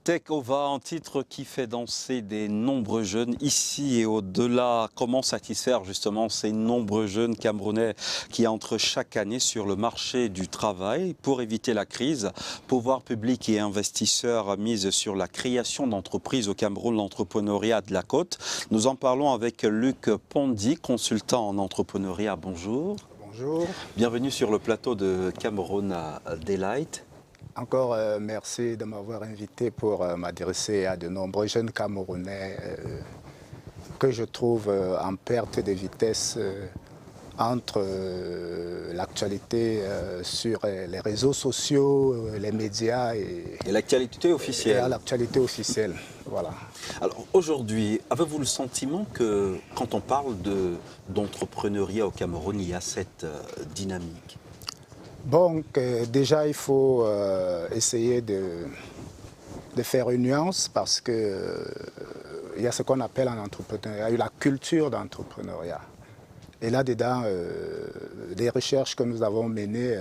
Take Over, un titre qui fait danser des nombreux jeunes ici et au-delà. Comment satisfaire justement ces nombreux jeunes Camerounais qui entrent chaque année sur le marché du travail pour éviter la crise? Pouvoir public et investisseurs misent sur la création d'entreprises au Cameroun, l'entrepreneuriat de la côte. Nous en parlons avec Luc Pondy, consultant en entrepreneuriat. Bonjour. Bonjour. Bienvenue sur le plateau de Cameroun Daylight. Encore merci de m'avoir invité pour m'adresser à de nombreux jeunes Camerounais que je trouve en perte de vitesse entre l'actualité sur les réseaux sociaux, les médias et l'actualité officielle. L'actualité officielle. Voilà. Alors aujourd'hui, avez-vous le sentiment que quand on parle d'entrepreneuriat au Cameroun, il y a cette dynamique? Donc déjà, il faut essayer de faire une nuance parce que il y a ce qu'on appelle en entrepreneuriat, la culture d'entrepreneuriat. Et là-dedans, des recherches que nous avons menées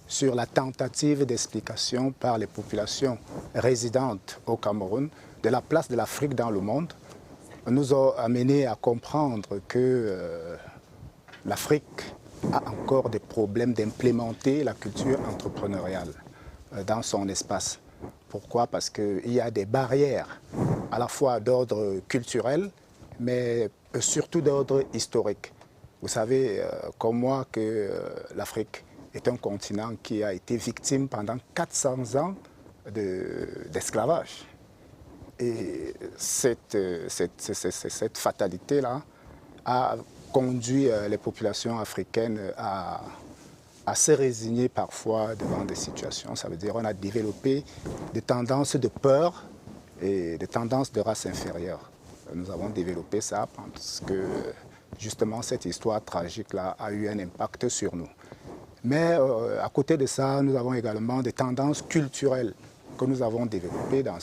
sur la tentative d'explication par les populations résidentes au Cameroun de la place de l'Afrique dans le monde nous ont amené à comprendre que l'Afrique a encore des problèmes d'implémenter la culture entrepreneuriale dans son espace. Pourquoi? Parce qu'il y a des barrières à la fois d'ordre culturel, mais surtout d'ordre historique. Vous savez, comme moi, que l'Afrique est un continent qui a été victime pendant 400 ans d'esclavage. Et cette fatalité-là a conduit les populations africaines à se résigner parfois devant des situations. Ça veut dire qu'on a développé des tendances de peur et des tendances de race inférieure. Nous avons développé ça parce que justement cette histoire tragique-là a eu un impact sur nous. Mais à côté de ça, nous avons également des tendances culturelles que nous avons développées dans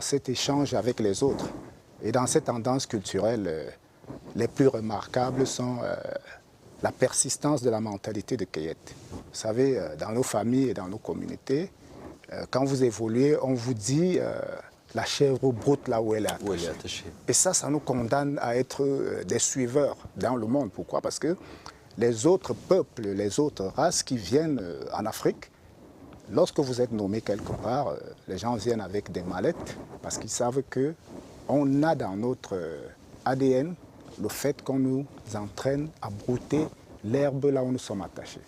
cet échange avec les autres. Et dans ces tendances culturelles, les plus remarquables sont la persistance de la mentalité de cueillette. Vous savez, dans nos familles et dans nos communautés, quand vous évoluez, on vous dit la chèvre broute là où elle est attachée. Et ça nous condamne à être des suiveurs dans le monde. Pourquoi? Parce que les autres peuples, les autres races qui viennent en Afrique, lorsque vous êtes nommé quelque part, les gens viennent avec des mallettes parce qu'ils savent qu'on a dans notre ADN le fait qu'on nous entraîne à brouter l'herbe là où nous sommes attachés.